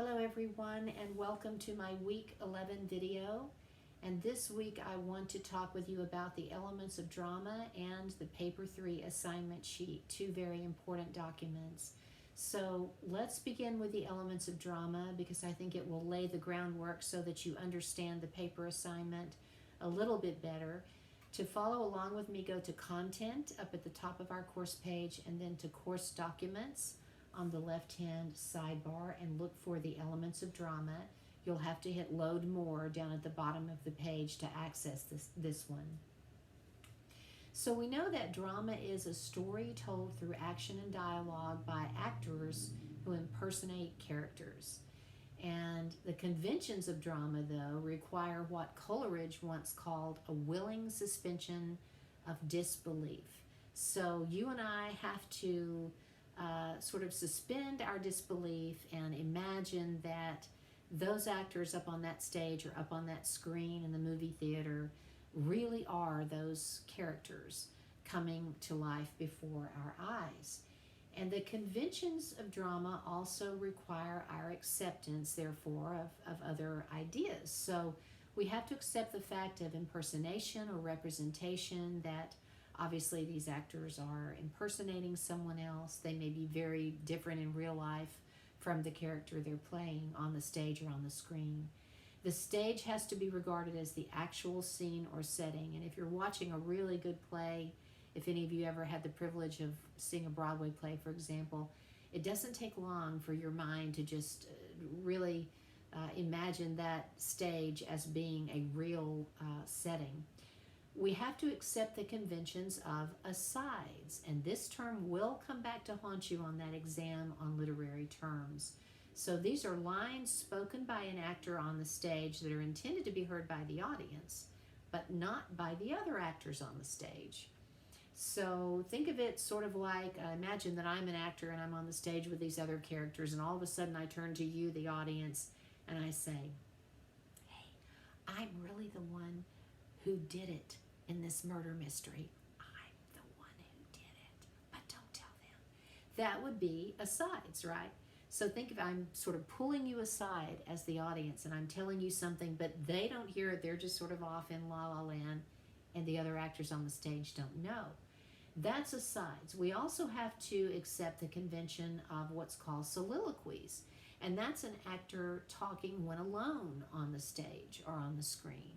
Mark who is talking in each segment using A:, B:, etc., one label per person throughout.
A: Hello everyone and welcome to my week 11 video. And this week I want to talk with you about the elements of drama and the paper 3 assignment sheet, two very important documents. So let's begin with the elements of drama because I think it will lay the groundwork so that you understand the paper assignment a little bit better. To follow along with me, go to Content up at the top of our course page and then to Course Documents on the left-hand sidebar and look for the elements of drama. You'll have to hit Load More down at the bottom of the page to access this one. So we know that drama is a story told through action and dialogue by actors who impersonate characters. And the conventions of drama, though, require what Coleridge once called a willing suspension of disbelief. So you and I have to sort of suspend our disbelief and imagine that those actors up on that stage or up on that screen in the movie theater really are those characters coming to life before our eyes. And the conventions of drama also require our acceptance, therefore, of other ideas. So we have to accept the fact of impersonation or representation, that obviously these actors are impersonating someone else. They may be very different in real life from the character they're playing on the stage or on the screen. The stage has to be regarded as the actual scene or setting. And if you're watching a really good play, if any of you ever had the privilege of seeing a Broadway play, for example, it doesn't take long for your mind to just really imagine that stage as being a real setting. We have to accept the conventions of asides, and this term will come back to haunt you on that exam on literary terms. So these are lines spoken by an actor on the stage that are intended to be heard by the audience, but not by the other actors on the stage. So think of it sort of like, imagine that I'm an actor and I'm on the stage with these other characters, and all of a sudden I turn to you, the audience, and I say, hey, I'm really the one who did it in this murder mystery. I'm the one who did it, but don't tell them. That would be asides, right? So think of, I'm sort of pulling you aside as the audience and I'm telling you something, but they don't hear it. They're just sort of off in la la land and the other actors on the stage don't know. That's asides. We also have to accept the convention of what's called soliloquies. And that's an actor talking when alone on the stage or on the screen.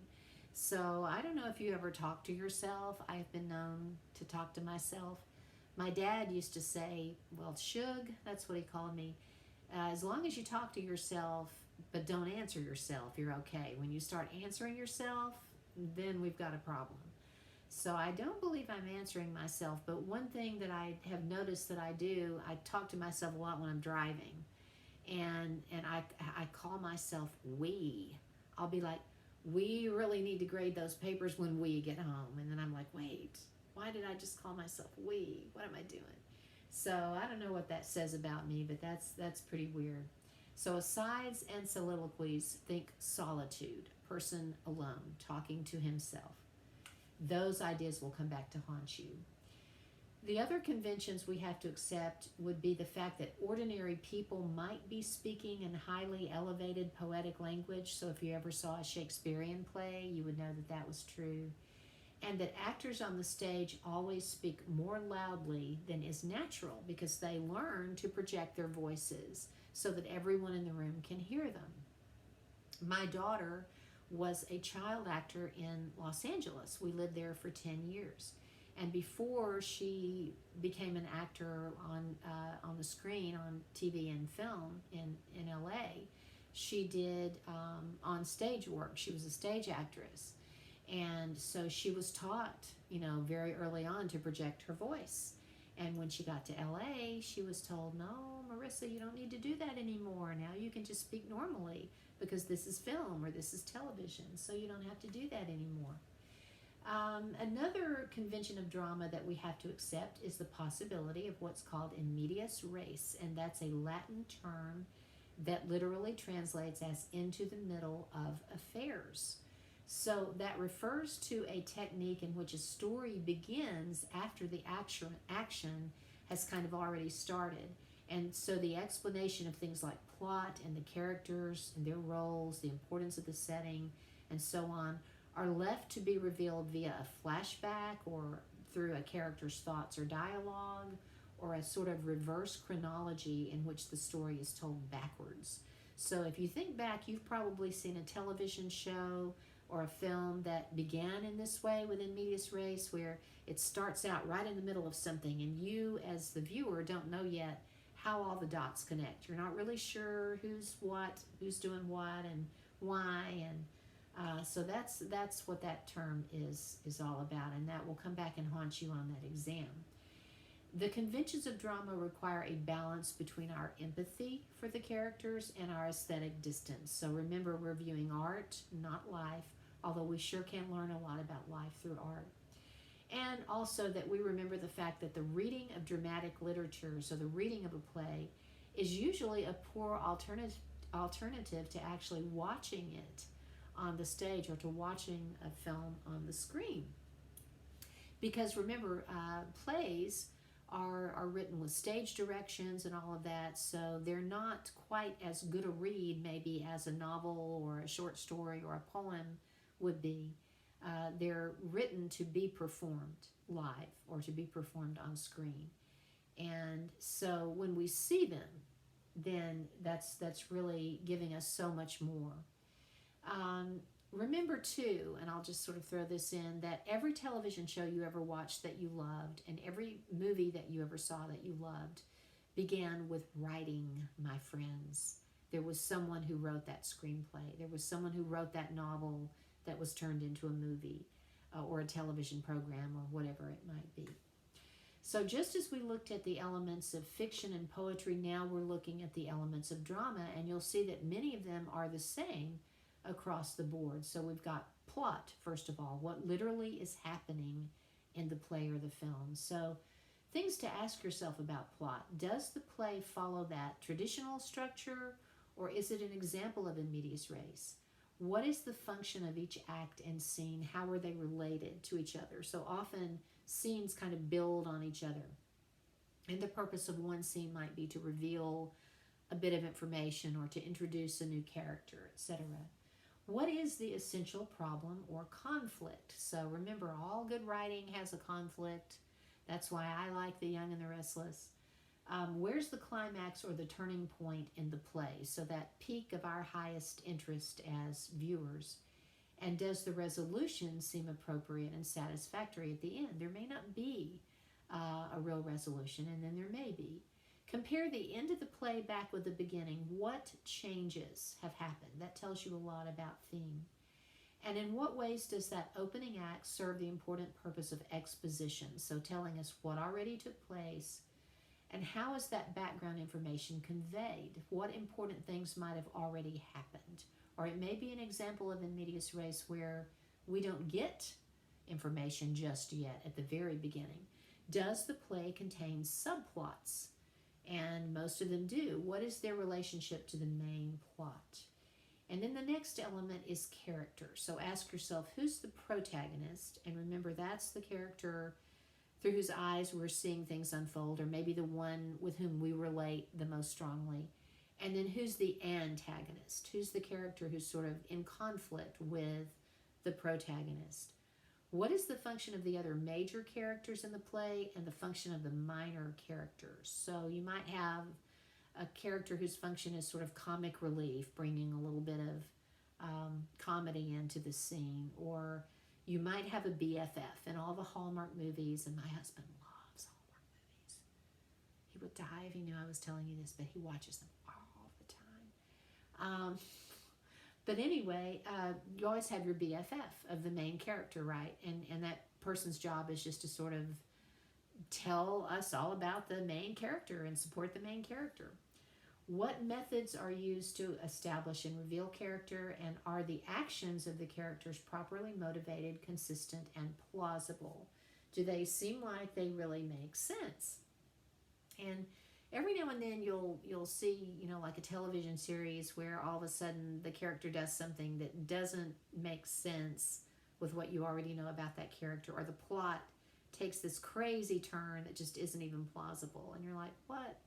A: So I don't know if you ever talk to yourself. I've been known to talk to myself. My dad used to say, well, Shug, that's what he called me. As long as you talk to yourself, but don't answer yourself, you're okay. When you start answering yourself, then we've got a problem. So I don't believe I'm answering myself, but one thing that I have noticed that I do, I talk to myself a lot when I'm driving. And I call myself we. I'll be like, we really need to grade those papers when we get home. And then I'm like, wait, why did I just call myself we? What am I doing? So I don't know what that says about me, but that's pretty weird. So asides and soliloquies, think solitude, person alone, talking to himself. Those ideas will come back to haunt you. The other conventions we have to accept would be the fact that ordinary people might be speaking in highly elevated poetic language. So if you ever saw a Shakespearean play, you would know that that was true. And that actors on the stage always speak more loudly than is natural because they learn to project their voices so that everyone in the room can hear them. My daughter was a child actor in Los Angeles. We lived there for 10 years. And before she became an actor on the screen, on TV and film in LA, she did on stage work. She was a stage actress. And so she was taught, very early on to project her voice. And when she got to LA, she was told, no, Marissa, you don't need to do that anymore. Now you can just speak normally because this is film or this is television. So you don't have to do that anymore. Another convention of drama that we have to accept is the possibility of what's called in medias res, and that's a Latin term that literally translates as into the middle of affairs. So that refers to a technique in which a story begins after the action has kind of already started, And so the explanation of things like plot and the characters and their roles, the importance of the setting, and so on, are left to be revealed via a flashback or through a character's thoughts or dialogue, or a sort of reverse chronology in which the story is told backwards. So if you think back, you've probably seen a television show or a film that began in this way within Medias Res, where it starts out right in the middle of something and you as the viewer don't know yet how all the dots connect. You're not really sure who's what, who's doing what, and why, and so that's what that term is all about, and that will come back and haunt you on that exam. The conventions of drama require a balance between our empathy for the characters and our aesthetic distance. So remember, we're viewing art, not life, although we sure can learn a lot about life through art. And also that we remember the fact that the reading of dramatic literature, so the reading of a play, is usually a poor alternative to actually watching it on the stage or to watching a film on the screen. Because remember, plays are written with stage directions and all of that, so they're not quite as good a read maybe as a novel or a short story or a poem would be. They're written to be performed live or to be performed on screen. And so when we see them, then that's really giving us so much more. Remember too, and I'll just sort of throw this in, that every television show you ever watched that you loved and every movie that you ever saw that you loved began with writing, my friends. There was someone who wrote that screenplay. There was someone who wrote that novel that was turned into a movie or a television program or whatever it might be. So just as we looked at the elements of fiction and poetry, now we're looking at the elements of drama, and you'll see that many of them are the same across the board. So we've got plot, first of all, what literally is happening in the play or the film. So things to ask yourself about plot. Does the play follow that traditional structure, or is it an example of in medias res? What is the function of each act and scene? How are they related to each other? So often scenes kind of build on each other. And the purpose of one scene might be to reveal a bit of information or to introduce a new character, etc. What is the essential problem or conflict? So remember, all good writing has a conflict. That's why I like The Young and the Restless. Where's the climax or the turning point in the play? So that peak of our highest interest as viewers. And does the resolution seem appropriate and satisfactory at the end? There may not be a real resolution, and then there may be. Compare the end of the play back with the beginning. What changes have happened? That tells you a lot about theme. And in what ways does that opening act serve the important purpose of exposition? So telling us what already took place, and how is that background information conveyed? What important things might have already happened? Or it may be an example of in medias res where we don't get information just yet at the very beginning. Does the play contain subplots? And most of them do. What is their relationship to the main plot? And then the next element is character. So ask yourself, who's the protagonist? And remember, that's the character through whose eyes we're seeing things unfold, or maybe the one with whom we relate the most strongly. And then who's the antagonist? Who's the character who's sort of in conflict with the protagonist? What is the function of the other major characters in the play and the function of the minor characters? So you might have a character whose function is sort of comic relief, bringing a little bit of comedy into the scene. Or you might have a BFF in all the Hallmark movies, and my husband loves Hallmark movies. He would die if he knew I was telling you this, but he watches them all the time. But anyway, you always have your BFF of the main character, right? And that person's job is just to sort of tell us all about the main character and support the main character. What methods are used to establish and reveal character, and are the actions of the characters properly motivated, consistent, and plausible? Do they seem like they really make sense? And every now and then you'll see, like a television series where all of a sudden the character does something that doesn't make sense with what you already know about that character, or the plot takes this crazy turn that just isn't even plausible, and you're like, what?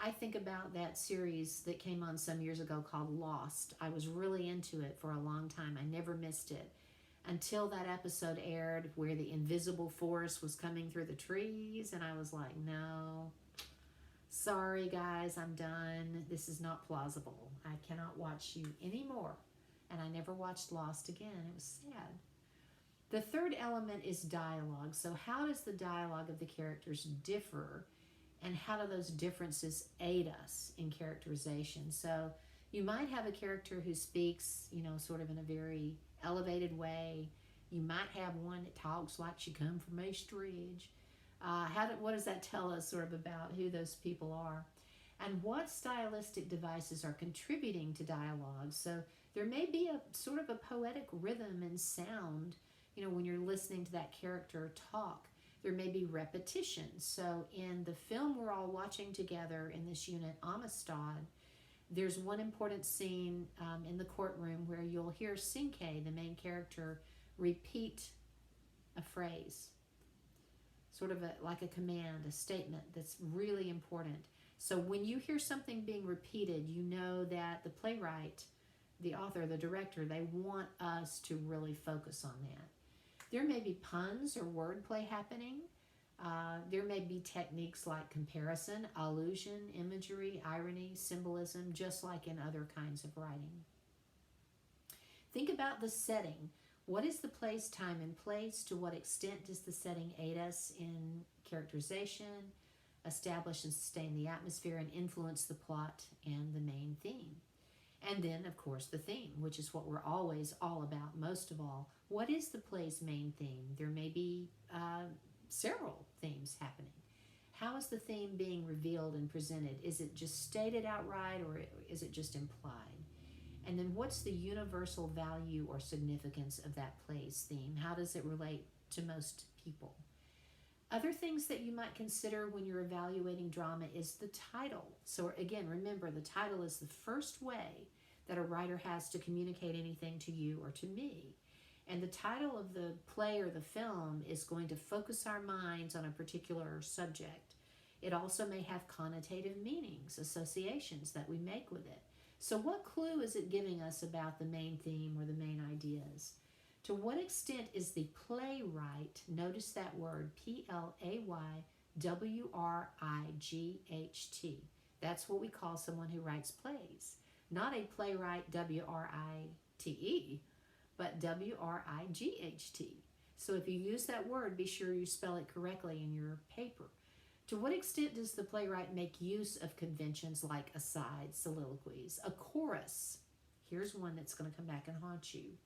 A: I think about that series that came on some years ago called Lost. I was really into it for a long time. I never missed it until that episode aired where the invisible force was coming through the trees, and I was like, no, sorry guys, I'm done. This is not plausible. I cannot watch you anymore. And I never watched Lost again. It was sad. The third element is dialogue. So how does the dialogue of the characters differ, and how do those differences aid us in characterization? So you might have a character who speaks, sort of in a very elevated way. You might have one that talks like she come from East Ridge. What does that tell us sort of about who those people are? And what stylistic devices are contributing to dialogue? So there may be a sort of a poetic rhythm and sound, when you're listening to that character talk. There may be repetition. So in the film we're all watching together in this unit, Amistad, there's one important scene in the courtroom where you'll hear Cinque, the main character, repeat a phrase, sort of like a command, a statement that's really important. So when you hear something being repeated, you know that the playwright, the author, the director, they want us to really focus on that. There may be puns or wordplay happening. There may be techniques like comparison, allusion, imagery, irony, symbolism, just like in other kinds of writing. Think about the setting. What is the place, time, and place? To what extent does the setting aid us in characterization, establish and sustain the atmosphere, and influence the plot and the main theme? And then, of course, the theme, which is what we're always all about, most of all. What is the play's main theme? There may be several themes happening. How is the theme being revealed and presented? Is it just stated outright, or is it just implied? And then what's the universal value or significance of that play's theme? How does it relate to most people? Other things that you might consider when you're evaluating drama is the title. So again, remember, the title is the first way that a writer has to communicate anything to you or to me. And the title of the play or the film is going to focus our minds on a particular subject. It also may have connotative meanings, associations that we make with it. So what clue is it giving us about the main theme or the main ideas? To what extent is the playwright, notice that word, Playwright, that's what we call someone who writes plays. Not a playwright, Write, but Wright. So if you use that word, be sure you spell it correctly in your paper. To what extent does the playwright make use of conventions like asides, soliloquies, a chorus? Here's one that's going to come back and haunt you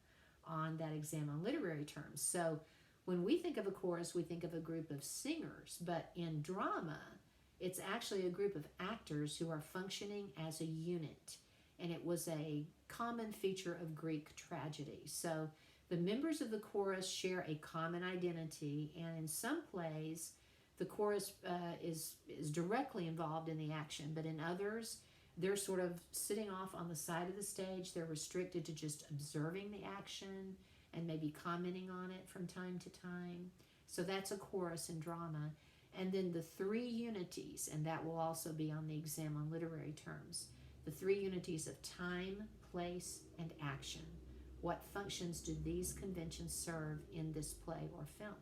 A: on that exam on literary terms. So when we think of a chorus, we think of a group of singers, but in drama, it's actually a group of actors who are functioning as a unit. And it was a common feature of Greek tragedy. So the members of the chorus share a common identity, and in some plays, the chorus is directly involved in the action, but in others, they're sort of sitting off on the side of the stage. They're restricted to just observing the action and maybe commenting on it from time to time. So that's a chorus in drama. And then the three unities, and that will also be on the exam on literary terms. The three unities of time, place, and action. What functions do these conventions serve in this play or film?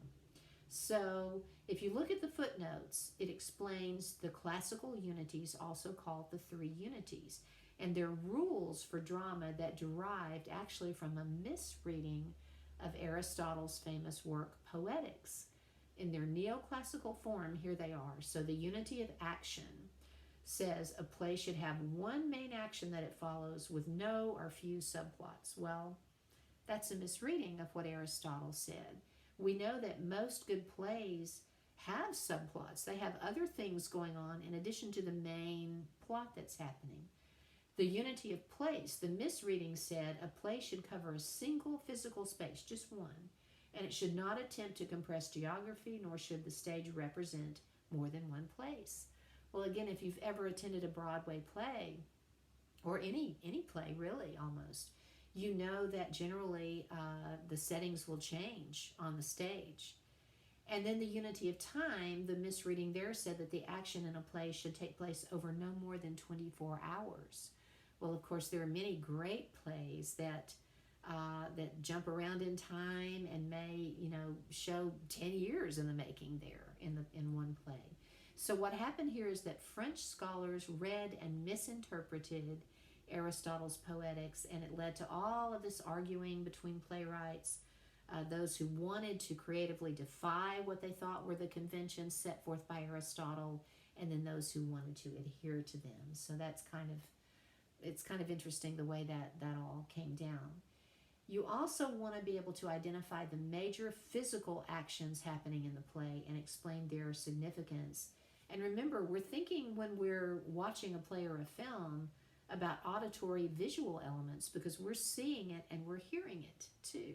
A: So if you look at the footnotes, it explains the classical unities, also called the three unities, and they're rules for drama that derived actually from a misreading of Aristotle's famous work, Poetics. In their neoclassical form, here they are. So the unity of action says a play should have one main action that it follows with no or few subplots. Well, that's a misreading of what Aristotle said. We know that most good plays have subplots. They have other things going on in addition to the main plot that's happening. The unity of place, the misreading said a play should cover a single physical space, just one, and it should not attempt to compress geography, nor should the stage represent more than one place. Well, again, if you've ever attended a Broadway play, or any play really almost, you know that generally the settings will change on the stage. And then the unity of time, the misreading there said that the action in a play should take place over no more than 24 hours. Well, of course, there are many great plays that jump around in time and may, show 10 years in the making there in one play. So what happened here is that French scholars read and misinterpreted Aristotle's Poetics, and it led to all of this arguing between playwrights, those who wanted to creatively defy what they thought were the conventions set forth by Aristotle, and then those who wanted to adhere to them. So it's kind of interesting the way that all came down. You also want to be able to identify the major physical actions happening in the play and explain their significance. And remember, we're thinking when we're watching a play or a film about auditory visual elements, because we're seeing it and we're hearing it too.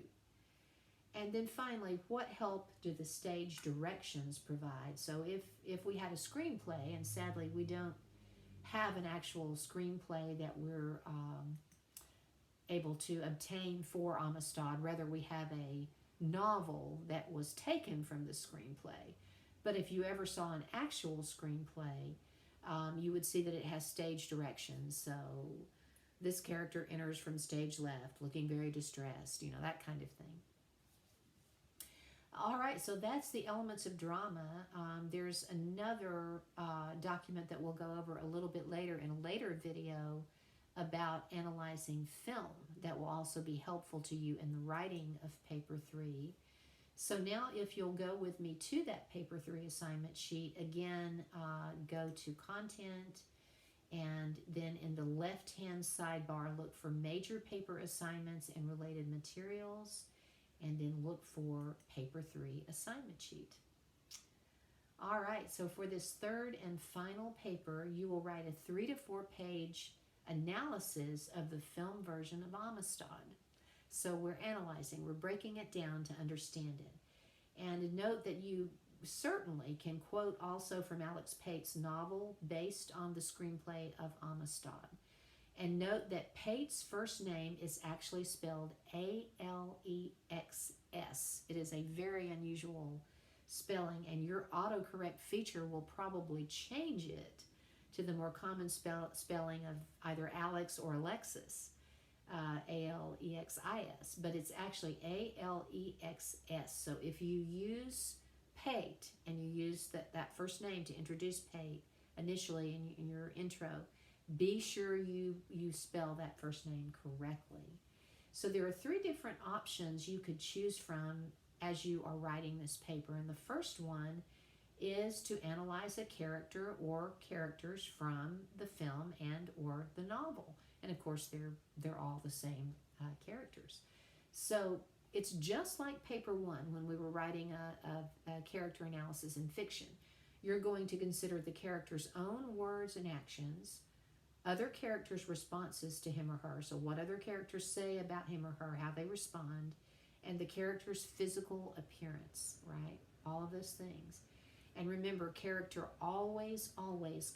A: And then finally, what help do the stage directions provide? So if we had a screenplay, and sadly we don't have an actual screenplay that we're able to obtain for Amistad, rather we have a novel that was taken from the screenplay. But if you ever saw an actual screenplay, you would see that it has stage directions. So this character enters from stage left, looking very distressed, that kind of thing. All right, so that's the elements of drama. There's another document that we'll go over a little bit later in a later video about analyzing film that will also be helpful to you in the writing of paper 3. So now if you'll go with me to that paper 3 assignment sheet, again, go to content, and then in the left-hand sidebar, look for major paper assignments and related materials, and then look for paper 3 assignment sheet. All right, so for this third and final paper, you will write a 3 to 4 page analysis of the film version of Amistad. So we're analyzing, we're breaking it down to understand it. And note that you certainly can quote also from Alex Pate's novel based on the screenplay of Amistad. And note that Pate's first name is actually spelled A-L-E-X-S. It is a very unusual spelling, and your autocorrect feature will probably change it to the more common spelling of either Alex or Alexis, A-L-E-X-I-S, but it's actually A-L-E-X-S. So if you use Pate and you use that first name to introduce Pate initially in your intro, be sure you spell that first name correctly. So there are 3 different options you could choose from as you are writing this paper. And the first one is to analyze a character or characters from the film and or the novel. And of course, they're all the same characters. So it's just like paper 1 when we were writing a character analysis in fiction. You're going to consider the character's own words and actions, other characters' responses to him or her, so what other characters say about him or her, how they respond, and the character's physical appearance, right? All of those things. And remember, character always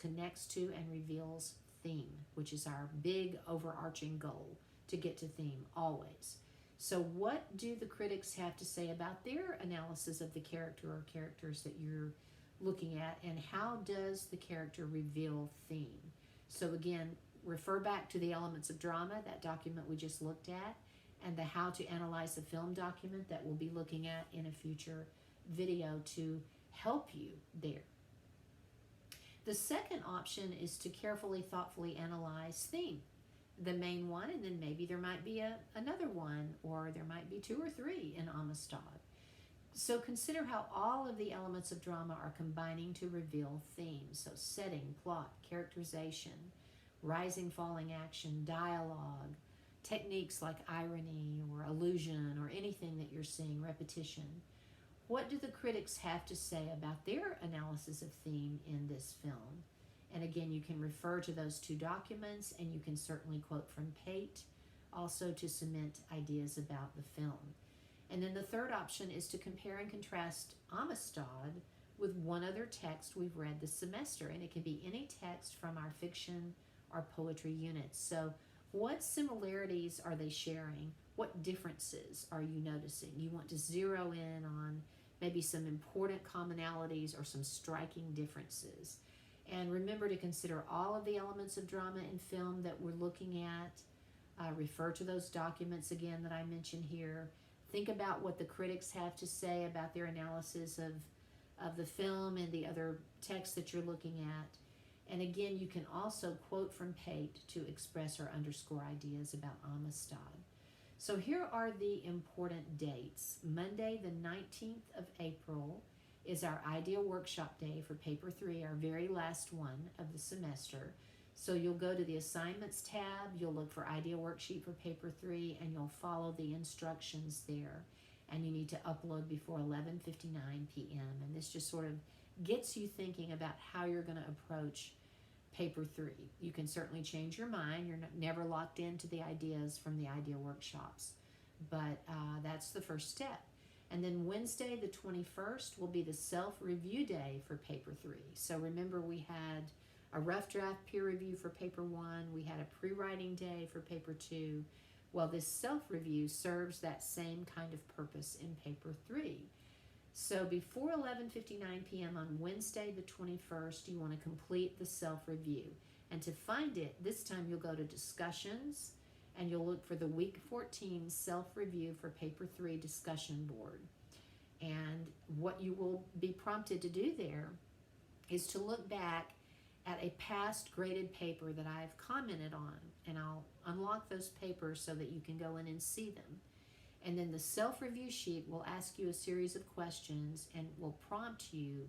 A: connects to and reveals theme, which is our big overarching goal, to get to theme, always. So what do the critics have to say about their analysis of the character or characters that you're looking at, and how does the character reveal theme? So again, refer back to the elements of drama, that document we just looked at, and the how to analyze a film document that we'll be looking at in a future video to help you there. The second option is to carefully, thoughtfully analyze theme, the main one, and then maybe there might be another one, or there might be 2 or 3 in Amistad. So consider how all of the elements of drama are combining to reveal themes. So setting, plot, characterization, rising, falling action, dialogue, techniques like irony or allusion or anything that you're seeing, repetition. What do the critics have to say about their analysis of theme in this film? And again, you can refer to those 2 documents, and you can certainly quote from Pate also to cement ideas about the film. And then the third option is to compare and contrast Amistad with one other text we've read this semester, and it can be any text from our fiction or poetry units. So what similarities are they sharing? What differences are you noticing? You want to zero in on maybe some important commonalities or some striking differences. And remember to consider all of the elements of drama in film that we're looking at. Refer to those documents again that I mentioned here. Think about what the critics have to say about their analysis of the film and the other text that you're looking at. And again, you can also quote from Pate to express or underscore ideas about Amistad. So here are the important dates. Monday, the 19th of April, is our idea workshop day for paper 3, our very last one of the semester. So you'll go to the assignments tab, you'll look for idea worksheet for paper 3, and you'll follow the instructions there. And you need to upload before 11:59 p.m. And this just sort of gets you thinking about how you're going to approach paper 3. You can certainly change your mind. You're never locked into the ideas from the idea workshops. But that's the first step. And then Wednesday, the 21st, will be the self-review day for paper 3. So remember, we had a rough draft peer review for paper 1. We had a pre-writing day for paper 2. Well, this self-review serves that same kind of purpose in paper 3. So before 11:59 p.m. on Wednesday, the 21st, you want to complete the self-review. And to find it, this time you'll go to discussions, and you'll look for the week 14 self-review for paper 3 discussion board. And what you will be prompted to do there is to look back at a past graded paper that I've commented on, and I'll unlock those papers so that you can go in and see them. And then the self-review sheet will ask you a series of questions and will prompt you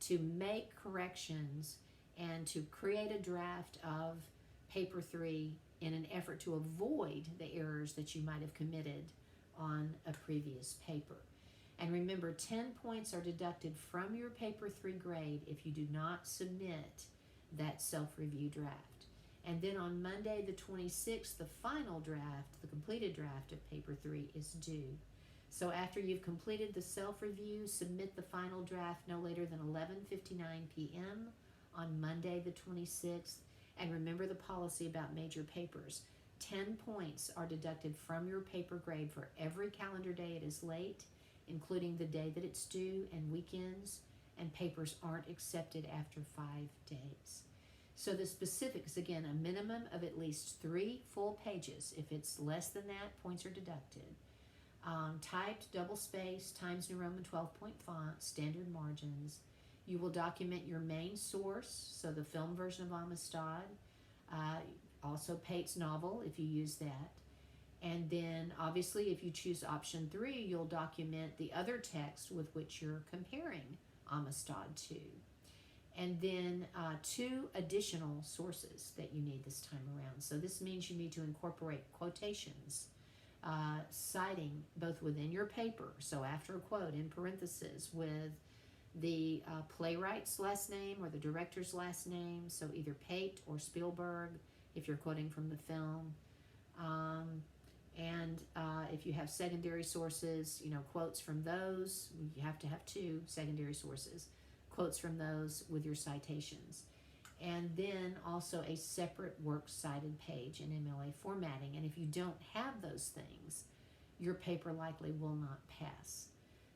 A: to make corrections and to create a draft of paper 3 in an effort to avoid the errors that you might have committed on a previous paper. And remember, 10 points are deducted from your paper 3 grade if you do not submit that self-review draft. And then on Monday, the 26th, the final draft, the completed draft of paper 3 is due. So after you've completed the self-review, submit the final draft no later than 11:59 p.m. on Monday, the 26th. And remember the policy about major papers. 10 points are deducted from your paper grade for every calendar day it is late, including the day that it's due and weekends, and papers aren't accepted after 5 days. So the specifics, again, a minimum of at least 3 full pages. If it's less than that, points are deducted. Typed, double-spaced, Times New Roman 12-point font, standard margins. You will document your main source, so the film version of Amistad, also Pate's novel if you use that. And then obviously if you choose option 3, you'll document the other text with which you're comparing Amistad to. And then 2 additional sources that you need this time around. So this means you need to incorporate quotations, citing both within your paper, so after a quote in parentheses with the playwright's last name or the director's last name, so either Pate or Spielberg if you're quoting from the film. And if you have secondary sources, quotes from those, you have to have 2 secondary sources, quotes from those with your citations. And then also a separate works cited page in MLA formatting. And if you don't have those things, your paper likely will not pass.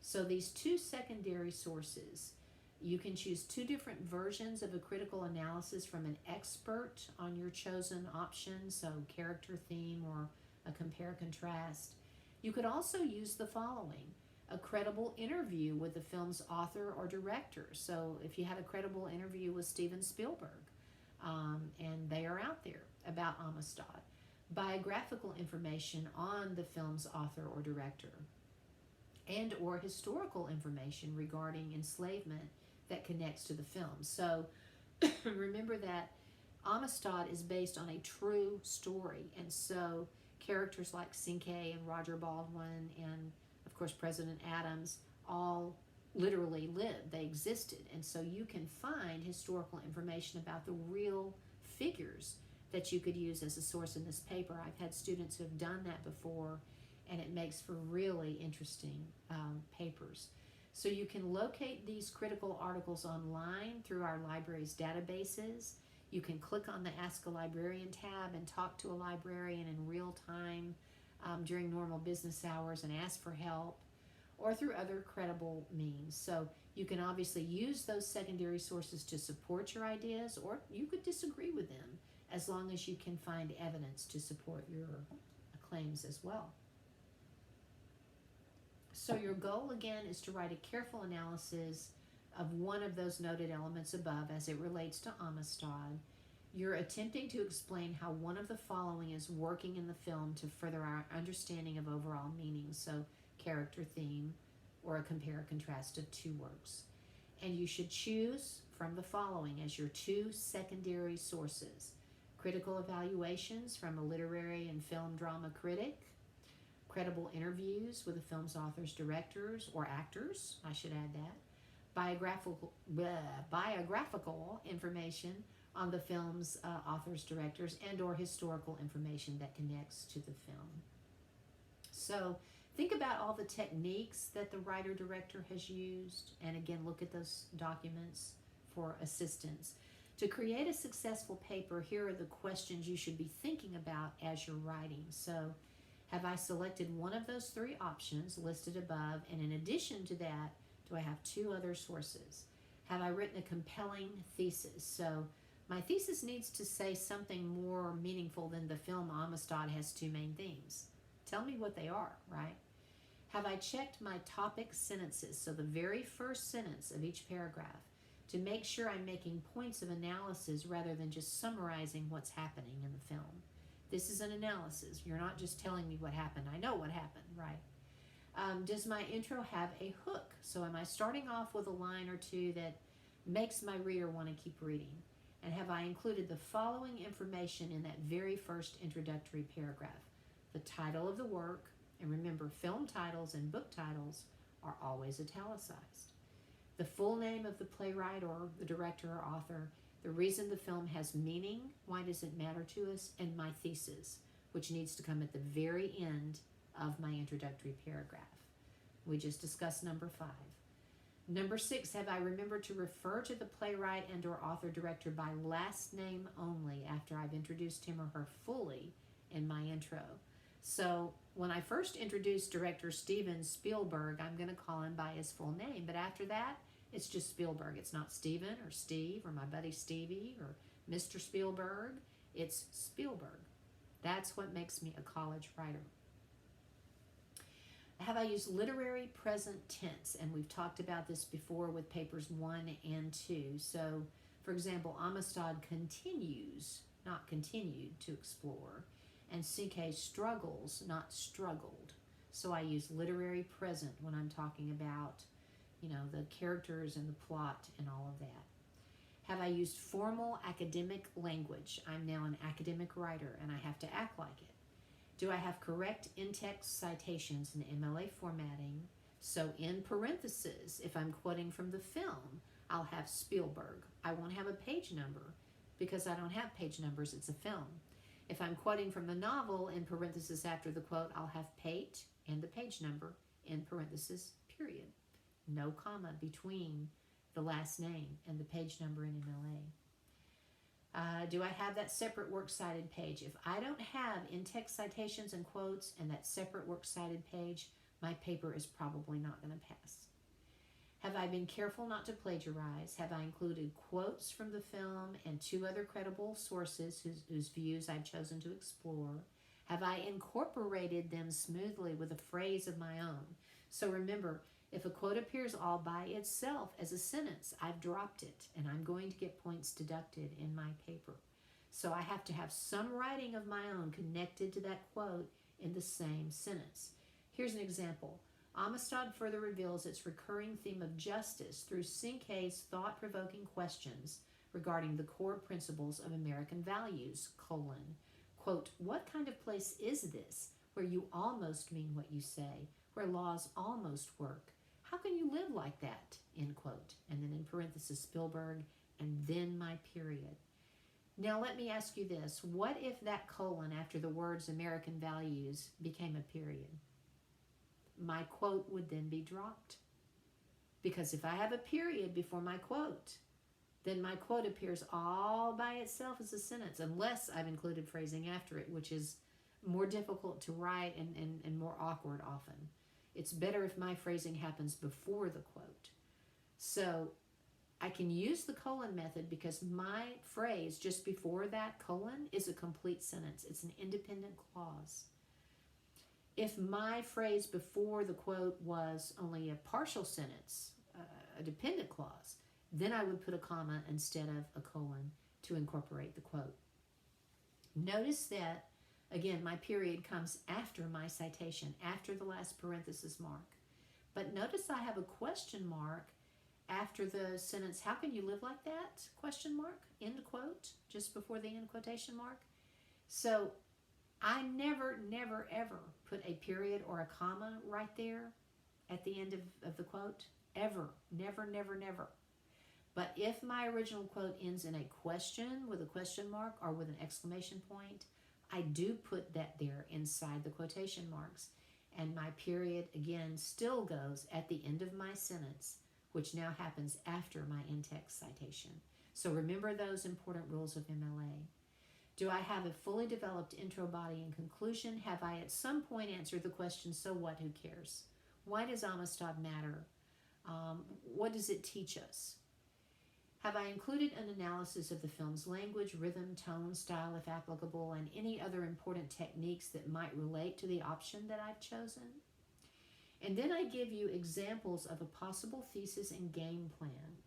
A: So these 2 secondary sources, you can choose 2 different versions of a critical analysis from an expert on your chosen option, so character, theme, or a compare-contrast. You could also use the following: a credible interview with the film's author or director. So if you had a credible interview with Steven Spielberg, and they are out there about Amistad. Biographical information on the film's author or director, and or historical information regarding enslavement that connects to the film. So remember that Amistad is based on a true story, and so characters like Cinque and Roger Baldwin and of course President Adams all literally lived, they existed, and so you can find historical information about the real figures that you could use as a source in this paper. I've had students who have done that before, and it makes for really interesting papers. So you can locate these critical articles online through our library's databases. You can click on the Ask a Librarian tab and talk to a librarian in real time during normal business hours and ask for help. or through other credible means. So you can obviously use those secondary sources to support your ideas, or you could disagree with them as long as you can find evidence to support your claims as well. So your goal again is to write a careful analysis of one of those noted elements above as it relates to Amistad. You're attempting to explain how one of the following is working in the film to further our understanding of overall meaning, so character, theme, or a compare contrast of two works. And you should choose from the following as your two secondary sources: critical evaluations from a literary and film drama critic, credible interviews with the film's authors, directors, or actors, I should add that, biographical information on the film's authors, directors, and or historical information that connects to the film. So think about all the techniques that the writer-director has used, and again, look at those documents for assistance. To create a successful paper, here are the questions you should be thinking about as you're writing. So, have I selected one of those three options listed above, and in addition to that, do I have two other sources? Have I written a compelling thesis? So, my thesis needs to say something more meaningful than the film Amistad has two main themes. Tell me what they are, right? Have I checked my topic sentences, so the very first sentence of each paragraph, to make sure I'm making points of analysis rather than just summarizing what's happening in the film? This is an analysis. You're not just telling me what happened. I know what happened, right? Does my intro have a hook? So am I starting off with a line or two that makes my reader want to keep reading? And have I included the following information in that very first introductory paragraph? The title of the work, and remember, film titles and book titles are always italicized. The full name of the playwright or the director or author, the reason the film has meaning, why does it matter to us, and my thesis, which needs to come at the very end of my introductory paragraph. We just discussed number 5. Number 6, have I remembered to refer to the playwright and or author-director by last name only after I've introduced him or her fully in my intro? So when I first introduced director Steven Spielberg, I'm going to call him by his full name. But after that, it's just Spielberg. It's not Steven or Steve or my buddy Stevie or Mr. Spielberg. It's Spielberg. That's what makes me a college writer. Have I used literary present tense? And we've talked about this before with papers 1 and 2. So, for example, Amistad continues, not continued, to explore. And CK struggles, not struggled. So I use literary present when I'm talking about, the characters and the plot and all of that. Have I used formal academic language? I'm now an academic writer and I have to act like it. Do I have correct in-text citations in MLA formatting? So in parentheses, if I'm quoting from the film, I'll have Spielberg. I won't have a page number because I don't have page numbers, it's a film. If I'm quoting from the novel, in parentheses after the quote, I'll have Pate and the page number in parentheses, period. No comma between the last name and the page number in MLA. Do I have that separate works cited page? If I don't have in-text citations and quotes and that separate works cited page, my paper is probably not going to pass. Have I been careful not to plagiarize? Have I included quotes from the film and 2 other credible sources whose views I've chosen to explore? Have I incorporated them smoothly with a phrase of my own? So remember, if a quote appears all by itself as a sentence, I've dropped it and I'm going to get points deducted in my paper. So I have to have some writing of my own connected to that quote in the same sentence. Here's an example. Amistad further reveals its recurring theme of justice through Cinque's thought-provoking questions regarding the core principles of American values, quote, what kind of place is this where you almost mean what you say, where laws almost work? How can you live like that, end quote. And then in parentheses, Spielberg, and then my period. Now let me ask you this. What if that colon after the words American values became a period? My quote would then be dropped. Because if I have a period before my quote, then my quote appears all by itself as a sentence, unless I've included phrasing after it, which is more difficult to write and more awkward often. It's better if my phrasing happens before the quote. So I can use the colon method because my phrase just before that colon is a complete sentence. It's an independent clause. If my phrase before the quote was only a partial sentence, a dependent clause, then I would put a comma instead of a colon to incorporate the quote. Notice that, again, my period comes after my citation, after the last parenthesis mark. But notice I have a question mark after the sentence, how can you live like that? Question mark, end quote, just before the end quotation mark. So I never, ever put a period or a comma right there at the end of the quote. Ever. Never. But if my original quote ends in a question with a question mark or with an exclamation point, I do put that there inside the quotation marks. And my period, again, still goes at the end of my sentence, which now happens after my in-text citation. So remember those important rules of MLA. Do I have a fully developed intro, body, and conclusion? Have I at some point answered the question, so what, who cares? Why does Amistad matter? What does it teach us? Have I included an analysis of the film's language, rhythm, tone, style, if applicable, and any other important techniques that might relate to the option that I've chosen? And then I give you examples of a possible thesis and game plan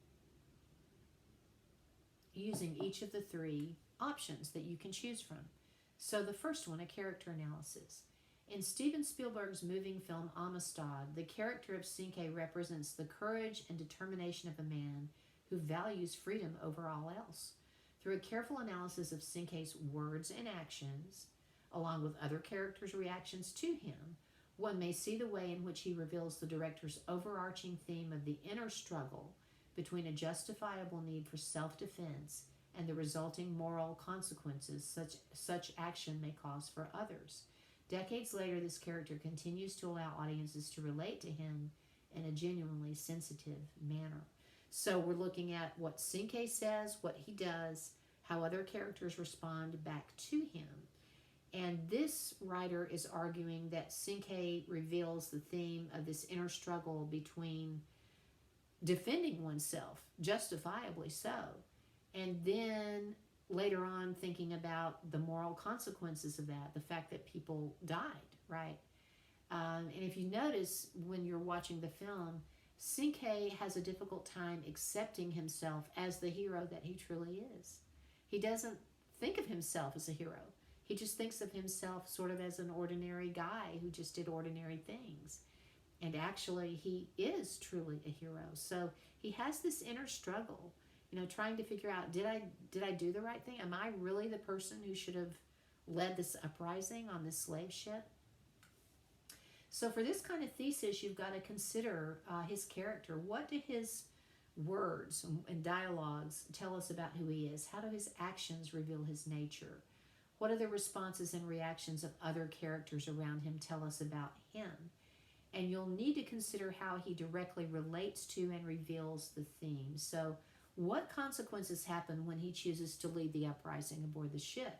A: using each of the three options that you can choose from. So the first one, a character analysis. In Steven Spielberg's moving film Amistad, the character of Cinque represents the courage and determination of a man who values freedom over all else. Through a careful analysis of Cinque's words and actions, along with other characters' reactions to him, one may see the way in which he reveals the director's overarching theme of the inner struggle between a justifiable need for self-defense and the resulting moral consequences such action may cause for others. Decades later, this character continues to allow audiences to relate to him in a genuinely sensitive manner. So we're looking at what Cinque says, what he does, how other characters respond back to him. And this writer is arguing that Cinque reveals the theme of this inner struggle between defending oneself, justifiably so, and then later on thinking about the moral consequences of that, the fact that people died, right? And if you notice when you're watching the film, Cinque has a difficult time accepting himself as the hero that he truly is. He doesn't think of himself as a hero. He just thinks of himself sort of as an ordinary guy who just did ordinary things. And actually, he is truly a hero. So he has this inner struggle, trying to figure out, did I do the right thing? Am I really the person who should have led this uprising on this slave ship? So for this kind of thesis, you've got to consider his character. What do his words and dialogues tell us about who he is? How do his actions reveal his nature? What are the responses and reactions of other characters around him tell us about him? And you'll need to consider how he directly relates to and reveals the theme. So what consequences happen when he chooses to lead the uprising aboard the ship?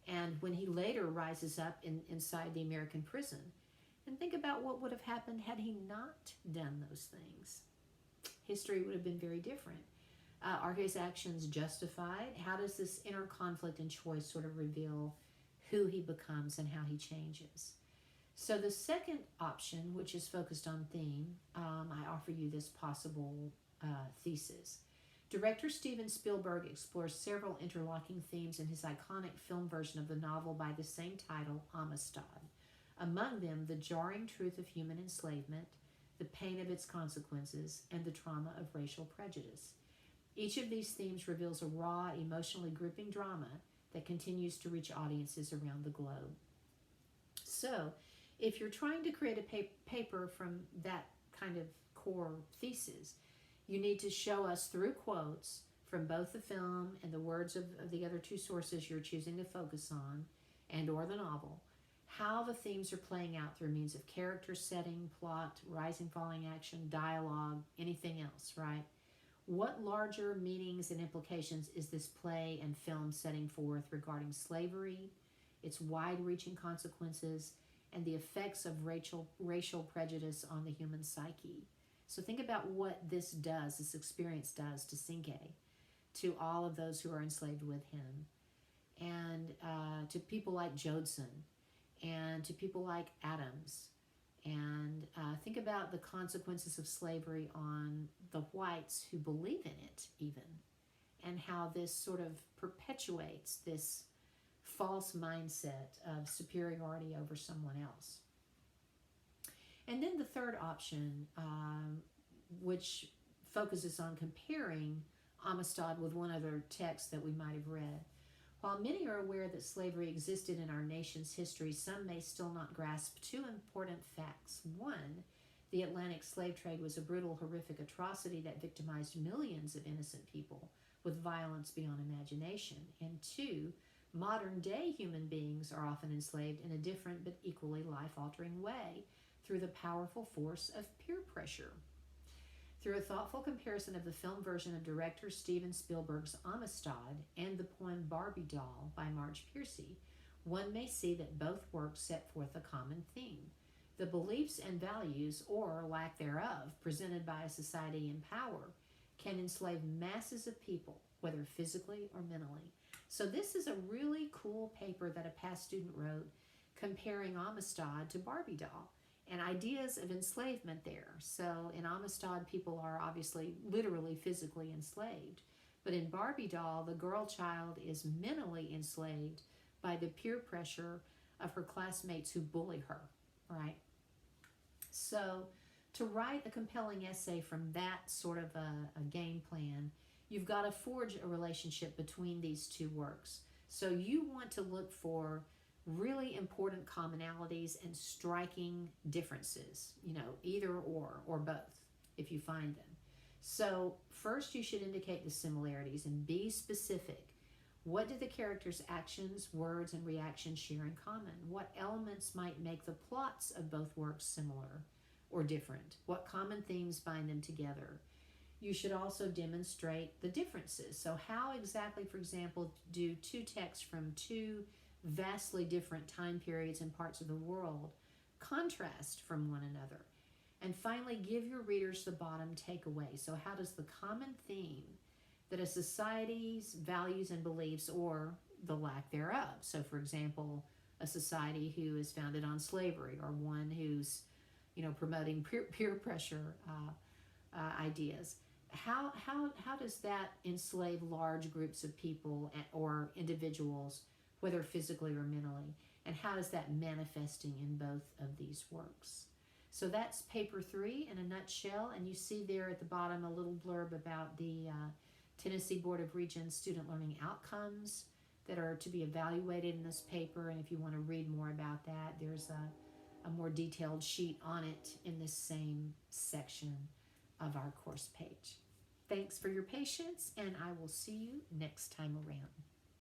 A: And when he later rises up inside the American prison? And think about what would have happened had he not done those things. History would have been very different. Are his actions justified? How does this inner conflict and choice sort of reveal who he becomes and how he changes? So the second option, which is focused on theme, I offer you this possible thesis. Director Steven Spielberg explores several interlocking themes in his iconic film version of the novel by the same title, Amistad. Among them, the jarring truth of human enslavement, the pain of its consequences, and the trauma of racial prejudice. Each of these themes reveals a raw, emotionally gripping drama that continues to reach audiences around the globe. So, if you're trying to create a paper from that kind of core thesis, you need to show us through quotes from both the film and the words of the other two sources you're choosing to focus on, and or the novel, how the themes are playing out through means of character setting, plot, rising, falling action, dialogue, anything else, right? What larger meanings and implications is this play and film setting forth regarding slavery, its wide-reaching consequences, and the effects of racial prejudice on the human psyche. So think about what this experience does to Cinque, to all of those who are enslaved with him, and to people like Jodson, and to people like Adams. And think about the consequences of slavery on the whites who believe in it, even, and how this sort of perpetuates this false mindset of superiority over someone else. And then the third option, which focuses on comparing Amistad with one other text that we might have read. While many are aware that slavery existed in our nation's history, some may still not grasp two important facts. One, the Atlantic slave trade was a brutal, horrific atrocity that victimized millions of innocent people with violence beyond imagination. And two, modern-day human beings are often enslaved in a different but equally life-altering way through the powerful force of peer pressure. Through a thoughtful comparison of the film version of director Steven Spielberg's Amistad and the poem Barbie Doll by Marge Piercy, one may see that both works set forth a common theme. The beliefs and values, or lack thereof, presented by a society in power can enslave masses of people, whether physically or mentally. So this is a really cool paper that a past student wrote comparing Amistad to Barbie Doll and ideas of enslavement there. So in Amistad, people are obviously literally physically enslaved. But in Barbie Doll, the girl child is mentally enslaved by the peer pressure of her classmates who bully her, right? So to write a compelling essay from that sort of a game plan, you've got to forge a relationship between these two works. So you want to look for really important commonalities and striking differences, either or both, if you find them. So first you should indicate the similarities and be specific. What do the characters' actions, words, and reactions share in common? What elements might make the plots of both works similar or different? What common themes bind them together? You should also demonstrate the differences. So how exactly, for example, do two texts from two vastly different time periods and parts of the world contrast from one another? And finally, give your readers the bottom takeaway. So how does the common theme that a society's values and beliefs, or the lack thereof, so for example, a society who is founded on slavery, or one who's promoting peer pressure ideas, how does that enslave large groups of people or individuals, whether physically or mentally, and how is that manifesting in both of these works? So that's paper 3 in a nutshell, and you see there at the bottom a little blurb about the Tennessee Board of Regents student learning outcomes that are to be evaluated in this paper, and if you want to read more about that, there's a more detailed sheet on it in this same section of our course page. Thanks for your patience, and I will see you next time around.